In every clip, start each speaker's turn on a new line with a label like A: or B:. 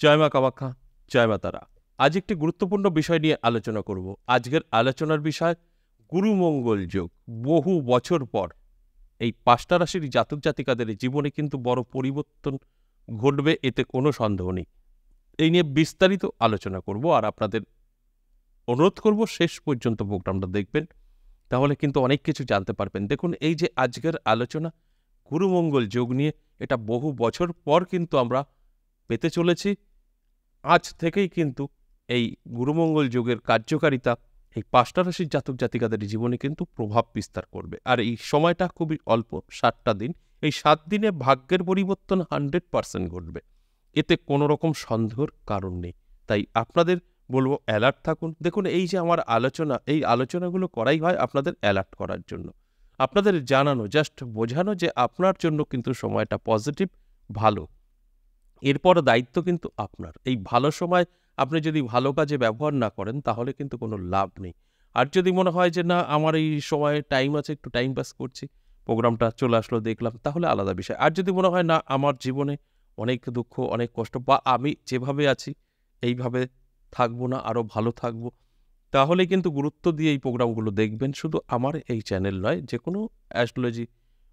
A: জয় মা কামাখ্যা, জয় মা তারা। আজ একটি গুরুত্বপূর্ণ বিষয় নিয়ে আলোচনা করব। আজকের আলোচনার বিষয় গুরুমঙ্গল যোগ। বহু বছর পর এই ৫টা রাশির জাতক জাতিকাদের জীবনে কিন্তু বড় পরিবর্তন ঘটবে, এতে কোনো সন্দেহ নেই। এই নিয়ে বিস্তারিত আলোচনা করব, আর আপনাদের অনুরোধ করব শেষ পর্যন্ত প্রোগ্রামটা দেখবেন, তাহলে কিন্তু অনেক কিছু জানতে পারবেন। দেখুন, এই যে আজকের আলোচনা গুরুমঙ্গল যোগ নিয়ে, এটা বহু বছর পর কিন্তু আমরা পেতে চলেছি। আজ থেকেই কিন্তু এই গুরুমঙ্গল যোগের কার্যকারিতা এই ৫টা রাশির জাতক জাতিকাদের জীবনে কিন্তু প্রভাব বিস্তার করবে। আর এই সময়টা খুবই অল্প, ৭টা দিন। এই ৭ দিনে ভাগ্যের পরিবর্তন 100% ঘটবে, এতে কোনো রকম সন্দেহের কারণ নেই। তাই আপনাদের বলবো অ্যালার্ট থাকুন। দেখুন, এই যে আমার আলোচনা, এই আলোচনাগুলো করাই হয় আপনাদের অ্যালার্ট করার জন্য, আপনাদের জানানো, জাস্ট বোঝানো যে আপনার জন্য কিন্তু সময়টা পজিটিভ, ভালো। এরপর দায়িত্ব কিন্তু আপনার। এই ভালো সময় আপনি যদি ভালো কাজে ব্যবহার না করেন, তাহলে কিন্তু কোনো লাভ নেই। আর যদি মনে হয় যে না, আমার এই সময়ে টাইম আছে, একটু টাইম পাস করছি, প্রোগ্রামটা চলে আসলো দেখলাম, তাহলে আলাদা বিষয়। আর যদি মনে হয় না, আমার জীবনে অনেক দুঃখ, অনেক কষ্ট, বা আমি যেভাবে আছি এইভাবে থাকবো না, আরও ভালো থাকবো, তাহলে কিন্তু গুরুত্ব দিয়ে এই প্রোগ্রামগুলো দেখবেন। শুধু আমার এই চ্যানেল নয়, যে কোনো অ্যাস্ট্রোলজি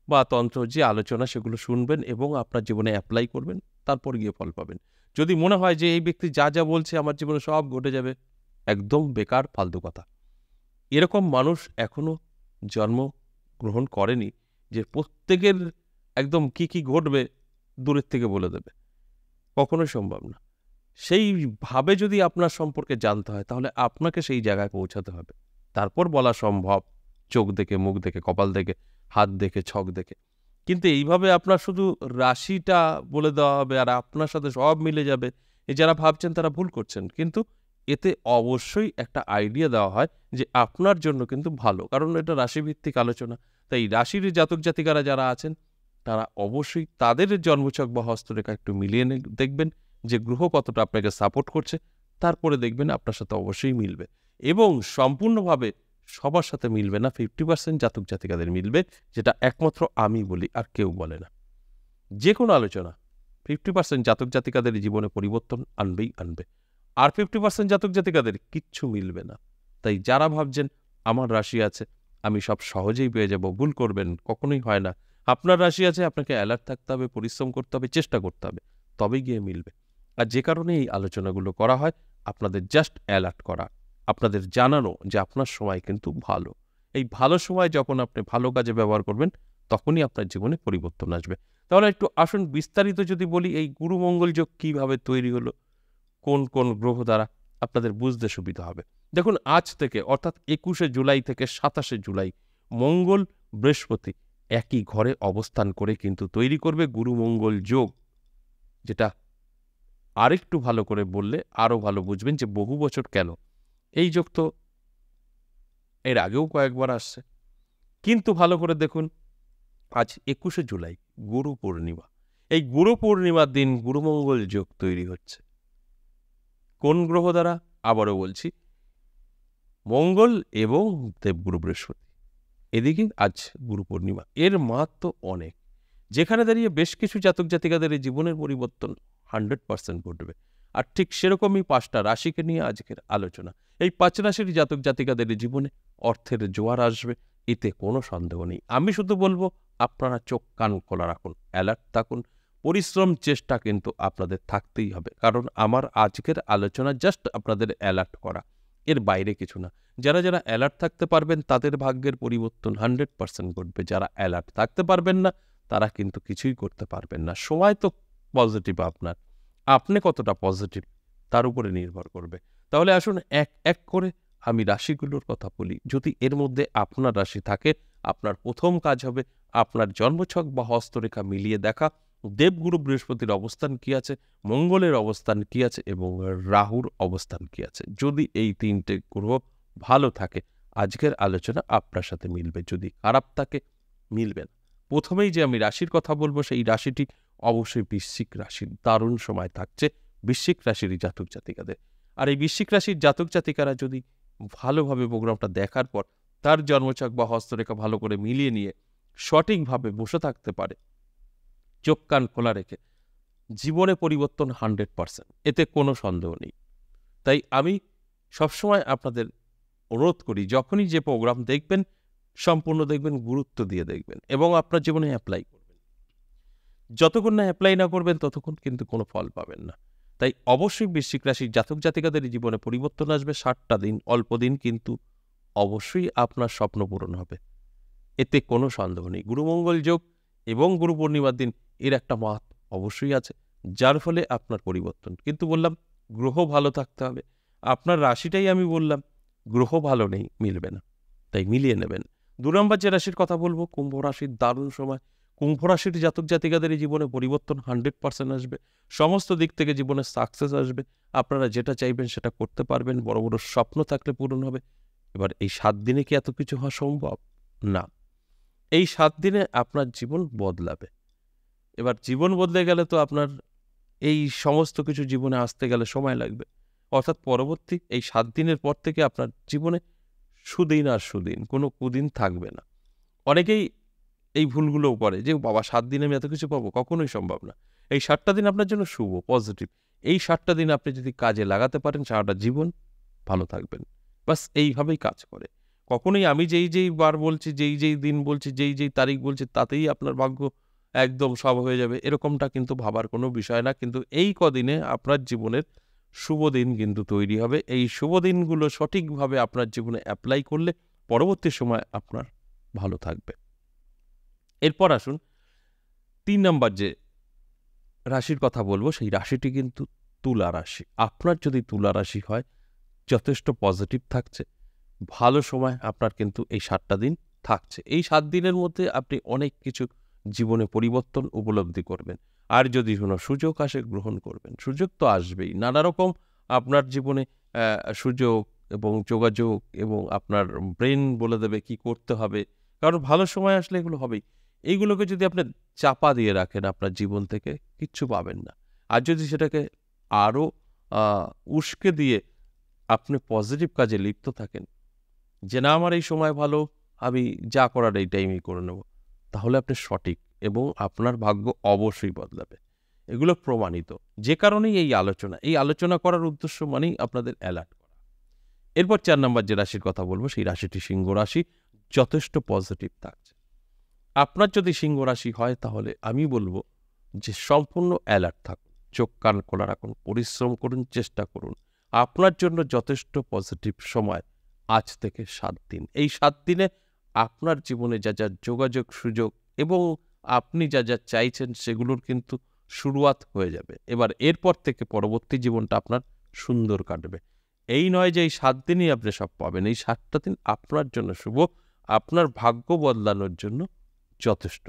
A: বা তন্ত্র যে আলোচনা, সেগুলো শুনবেন এবং আপনার জীবনে অ্যাপ্লাই করবেন, তারপর গিয়ে ফল পাবেন। যদি মনে হয় যে এই ব্যক্তি যা যা বলছে আমার জীবনে সব ঘটে যাবে, একদম বেকার, ফালতু কথা। এরকম মানুষ এখনো জন্মগ্রহণ করেনি যে প্রত্যেকের একদম কি কি ঘটবে দূরের থেকে বলে দেবে, কখনোই সম্ভব না। সেইভাবে যদি আপনার সম্পর্কে জানতে হয়, তাহলে আপনাকে সেই জায়গায় পৌঁছাতে হবে, তারপর বলা সম্ভব। চোখ দেখে, মুখ দেখে, কপাল দেখে, হাত দেখে, ছক দেখে। কিন্তু এইভাবে আপনার শুধু রাশিটা বলে দেওয়া হবে আর আপনার সাথে সব মিলে যাবে, এই যারা ভাবছেন তারা ভুল করছেন। কিন্তু এতে অবশ্যই একটা আইডিয়া দেওয়া হয় যে আপনার জন্য কিন্তু ভালো, কারণ এটা রাশিভিত্তিক আলোচনা। তাই রাশির জাতক জাতিকারা যারা আছেন, তারা অবশ্যই তাদের জন্মছক বা হস্তরেখা একটু মিলিয়ে দেখবেন যে গ্রহ কতটা আপনাকে সাপোর্ট করছে, তারপরে দেখবেন আপনার সাথে অবশ্যই মিলবে। এবং সম্পূর্ণভাবে সবার সাথে মিলবে না, 50% জাতক জাতিকাদের মিলবে, যেটা একমাত্র আমি বলি, আর কেউ বলে না। যে কোনো আলোচনা 50% জাতক জাতিকাদের জীবনে পরিবর্তন আনবেই আনবে, আর 50% জাতক জাতিকাদের কিচ্ছু মিলবে না। তাই যারা ভাবছেন আমার রাশি আছে, আমি সব সহজেই পেয়ে যাব, ভুল করবেন, কখনোই হয় না। আপনার রাশি আছে, আপনাকে অ্যালার্ট থাকতে হবে, পরিশ্রম করতে হবে, চেষ্টা করতে হবে, তবেই গিয়ে মিলবে। আর যে কারণে এই আলোচনাগুলো করা হয়, আপনাদের জাস্ট অ্যালার্ট করা, আপনাদের জানানো যে আপনার সময় কিন্তু ভালো। এই ভালো সময় যখন আপনি ভালো কাজে ব্যবহার করবেন, তখনই আপনার জীবনে পরিবর্তন আসবে। তাহলে একটু আসুন বিস্তারিত যদি বলি, এই গুরুমঙ্গল যোগ কিভাবে তৈরি হলো, কোন কোন গ্রহ দ্বারা, আপনাদের বুঝতে সুবিধা হবে। দেখুন, আজ থেকে অর্থাৎ ২১শে জুলাই থেকে ২৭শে জুলাই মঙ্গল বৃহস্পতি একই ঘরে অবস্থান করে কিন্তু তৈরি করবে গুরুমঙ্গল যোগ, যেটা আরেকটু ভালো করে বললে আরো ভালো বুঝবেন যে বহু বছর কেন। এই যোগ তো এর আগেও কয়েকবার আসছে, কিন্তু ভালো করে দেখুন, আজ ২১শে জুলাই গুরু পূর্ণিমা। এই গুরু পূর্ণিমার দিন গুরুমঙ্গল যোগ তৈরি হচ্ছে। কোন গ্রহ দ্বারা? আবারও বলছি, মঙ্গল এবং দেবগুরু বৃহস্পতি। এদিকে আজ গুরু পূর্ণিমা, এর মাহাত্ম্য অনেক, যেখানে দাঁড়িয়ে বেশ কিছু জাতক জাতিকাদের এই জীবনের পরিবর্তন 100% ঘটবে। আর ঠিক সেরকমই ৫টা রাশিকে নিয়ে আজকের আলোচনা। এই ৫ রাশির জাতক জাতিকাদের জীবনে অর্থের জোয়ার আসবে, এতে কোনো সন্দেহ নেই। আমি শুধু বলবো, আপনারা চোখ কান খোলা রাখুন, অ্যালার্ট থাকুন, পরিশ্রম, চেষ্টা কিন্তু আপনাদের থাকতেই হবে। কারণ আমার আজকের আলোচনা জাস্ট আপনাদের অ্যালার্ট করা, এর বাইরে কিছু না। যারা যারা অ্যালার্ট থাকতে পারবেন, তাদের ভাগ্যের পরিবর্তন 100% ঘটবে। যারা অ্যালার্ট থাকতে পারবেন না, তারা কিন্তু কিছুই করতে পারবেন না। সময় তো পজিটিভ আপনার, আপনি কতটা পজিটিভ তার উপরে নির্ভর করবে। তাহলে আসুন এক এক করে আমি রাশিগুলোর কথা বলি। যদি এর মধ্যে আপনার রাশি থাকে, আপনার প্রথম কাজ হবে আপনার জন্মছক বা হস্তরেখা মিলিয়ে দেখা, দেবগুরু বৃহস্পতির অবস্থান কি আছে, মঙ্গলের অবস্থান কি আছে এবং রাহুর অবস্থান কি আছে। যদি এই ৩টে গ্রহ ভালো থাকে, আজকের আলোচনা আপনার সাথে মিলবে। যদি খারাপ থাকে, মিলবে না। প্রথমেই যে আমি রাশির কথা বলবো, সেই রাশিটি অবশ্যই বৃশ্চিক রাশির। দারুণ সময় থাকছে বৃশ্চিক রাশির জাতক জাতিকাদের। আর এই বৃশ্চিক রাশির জাতক জাতিকারা যদি ভালোভাবে প্রোগ্রামটা দেখার পর তার জন্মছক বা হস্তরেখা ভালো করে মিলিয়ে নিয়ে সঠিকভাবে বসে থাকতে পারে, চোখ কান খোলা রেখে, জীবনে পরিবর্তন 100%, এতে কোনো সন্দেহ নেই। তাই আমি সবসময় আপনাদের অনুরোধ করি, যখনই যে প্রোগ্রাম দেখবেন সম্পূর্ণ দেখবেন, গুরুত্ব দিয়ে দেখবেন এবং আপনার জীবনে অ্যাপ্লাই করবেন। যতক্ষণ না অ্যাপ্লাই না করবেন ততক্ষণ কিন্তু কোনো ফল পাবেন না। তাই অবশ্যই বৃশ্চিক রাশির জাতক জাতিকাদের জীবনে পরিবর্তন আসবে। 60টা দিন, অল্প দিন, কিন্তু অবশ্যই আপনার স্বপ্ন পূরণ হবে, এতে কোনো সন্দেহ নেই। গুরুমঙ্গল যোগ এবং গুরু পূর্ণিমার দিন এর একটা মাহাত্ম্য অবশ্যই আছে, যার ফলে আপনার পরিবর্তন। কিন্তু বললাম গ্রহ ভালো থাকতে হবে। আপনার রাশিটাই আমি বললাম গ্রহ ভালো নেই, মিলবে না, তাই মিলিয়ে নেবেন। 2 নম্বর যে রাশির কথা বলবো, কুম্ভ রাশির দারুণ সময়। কুম্ভ রাশির জাতক জাতিকাদের জীবনে পরিবর্তন 100% আসবে। সমস্ত দিক থেকে জীবনে সাকসেস আসবে। আপনারা যেটা চাইবেন সেটা করতে পারবেন। বড় বড় স্বপ্ন থাকলে পূরণ হবে। এবার এই 7 দিনে কি এত কিছু হওয়া সম্ভব? না। এই 7 দিনে আপনার জীবন বদলাবে। এবার জীবন বদলে গেলে তো আপনার এই সমস্ত কিছু জীবনে আসতে গেলে সময় লাগবে। অর্থাৎ পরবর্তী এই 7 দিনের পর থেকে আপনার জীবনে সুদিন আর সুদিন, কোনো কুদিন থাকবে না। অনেকেই এই ভুলগুলোও করে যে, বাবা 7 দিনে আমি এত কিছু পাবো, কখনোই সম্ভব না। এই 7টা দিন আপনার জন্য শুভ, পজিটিভ। এই 7টা দিন আপনি যদি কাজে লাগাতে পারেন, সারাটা জীবন ভালো থাকবেন। বাস এইভাবেই কাজ করে। কখনোই আমি যেই বার বলছি, যেই দিন বলছি, যেই তারিখ বলছি, তাতেই আপনার ভাগ্য একদম সব হয়ে যাবে, এরকমটা কিন্তু ভাবার কোনো বিষয় না। কিন্তু এই কদিনে আপনার জীবনের শুভ দিন কিন্তু তৈরি হবে। এই শুভ দিনগুলো সঠিকভাবে আপনার জীবনে অ্যাপ্লাই করলে পরবর্তী সময় আপনার ভালো থাকবে। এরপর আসুন 3 নম্বর যে রাশির কথা বলবো, সেই রাশিটি কিন্তু তুলা রাশি। আপনার যদি তুলা রাশি হয়, যথেষ্ট পজিটিভ থাকছে, ভালো সময় আপনার কিন্তু এই 7টা দিন থাকছে। এই 7 দিনের মধ্যে আপনি অনেক কিছু জীবনে পরিবর্তন উপলব্ধি করবেন। আর যদি কোনো সুযোগ আসে, গ্রহণ করবেন। সুযোগ তো আসবেই। নানা রকম আপনার জীবনে সুযোগ এবং যোগাযোগ এবং আপনার ব্রেন বলে দেবে কি করতে হবে। কারণ ভালো সময় আসলে এগুলো হবেই। এইগুলোকে যদি আপনি চাপা দিয়ে রাখেন আপনার জীবন থেকে, কিচ্ছু পাবেন না। আর যদি সেটাকে আরও উস্কে দিয়ে আপনি পজিটিভ কাজে লিপ্ত থাকেন, যে না আমার এই সময় ভালো, আমি যা করার এই টাইমেই করে নেব, তাহলে আপনি সঠিক এবং আপনার ভাগ্য অবশ্যই বদলাবে। এগুলো প্রমাণিত। যে কারণেই এই আলোচনা করার উদ্দেশ্য মানেই আপনাদের অ্যালার্ট করা। এরপর 4 নম্বর যে রাশির কথা বলবো, সেই রাশিটি সিংহ রাশি। যথেষ্ট পজিটিভ থাকছে। আপনার যদি সিংহ রাশি হয়, তাহলে আমি বলবো যে সম্পূর্ণ অ্যালার্ট থাকুন, চোখ কান খোলা রাখুন, পরিশ্রম করুন, চেষ্টা করুন। আপনার জন্য যথেষ্ট পজিটিভ সময় আজ থেকে 7 দিন। এই 7 দিনে আপনার জীবনে যা যোগাযোগ, সুযোগ এবং আপনি যা চাইছেন সেগুলোর কিন্তু শুরুয়াত হয়ে যাবে। এবার এরপর থেকে পরবর্তী জীবনটা আপনার সুন্দর কাটবে। এই নয় যে এই 7 দিনই আপনি সব পাবেন। এই 7টা দিন আপনার জন্য শুভ, আপনার ভাগ্য বদলানোর জন্য যথেষ্ট।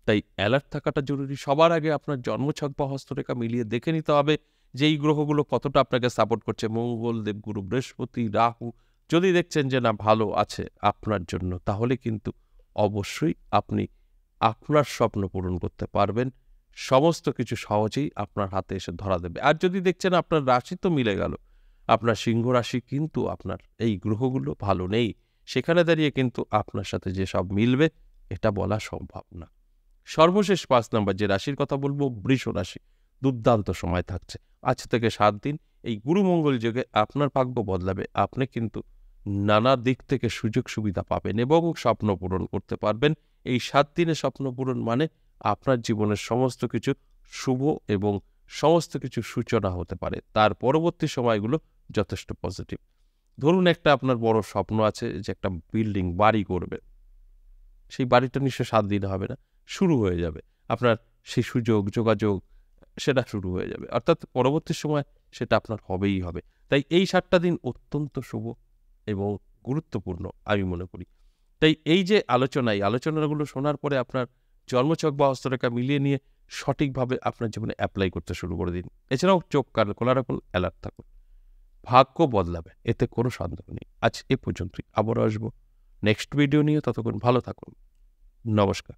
A: তাই অ্যালার্ট থাকাটা জরুরি। সবার আগে আপনার জন্মছক বা হস্তরেখা মিলিয়ে দেখে নিতে হবে যে এই গ্রহগুলো কতটা আপনাকে সাপোর্ট করছে। মঙ্গল, দেবগুরু, বৃহস্পতি, রাহু যদি দেখছেন যে না ভালো আছে আপনার জন্য, তাহলে কিন্তু অবশ্যই আপনি আপনার স্বপ্ন পূরণ করতে পারবেন। সমস্ত কিছু সহজেই আপনার হাতে এসে ধরা দেবে। আর যদি দেখছেন আপনার রাশি তো মিলে গেল, আপনার সিংহ রাশি, কিন্তু আপনার এই গ্রহগুলো ভালো নেই, সেখানে দাঁড়িয়ে কিন্তু আপনার সাথে যে সব মিলবে এটা বলা সম্ভব না। সর্বশেষ 5 নম্বর যে রাশির কথা বলবো, বৃষ রাশি। দুর্দান্ত সময় থাকছে আজ থেকে 7 দিন। এই গুরুমঙ্গল যোগে আপনার ভাগ্য বদলাবে। আপনি কিন্তু নানা দিক থেকে সুযোগ সুবিধা পাবেন এবং স্বপ্ন পূরণ করতে পারবেন। এই 7 দিনে স্বপ্ন পূরণ মানে আপনার জীবনের সমস্ত কিছু শুভ এবং সমস্ত কিছু সূচনা হতে পারে। তার পরবর্তী সময়গুলো যথেষ্ট পজিটিভ। ধরুন একটা আপনার বড় স্বপ্ন আছে যে একটা বিল্ডিং, বাড়ি করবে। সেই বাড়িটা নিশ্চয় 7 দিনে হবে না, শুরু হয়ে যাবে। আপনার সেই সুযোগ, যোগাযোগ সেটা শুরু হয়ে যাবে। অর্থাৎ পরবর্তী সময় সেটা আপনার হবেই হবে। তাই এই 7টা দিন অত্যন্ত শুভ এবং গুরুত্বপূর্ণ আমি মনে করি। তাই এই যে আলোচনা, এই আলোচনাগুলো শোনার পরে আপনার জন্মছক বা হস্তরেখা মিলিয়ে নিয়ে সঠিকভাবে আপনার জীবনে অ্যাপ্লাই করতে শুরু করে দিন। এছাড়াও চোখ কান খোলা রাখুন, অ্যালার্ট থাকুন। ভাগ্য বদলাবে, এতে কোনো সন্দেহ নেই। আজ এ পর্যন্তই। আবারও আসবো নেক্সট ভিডিও নিয়ে। ততক্ষণ ভালো থাকুন। নমস্কার।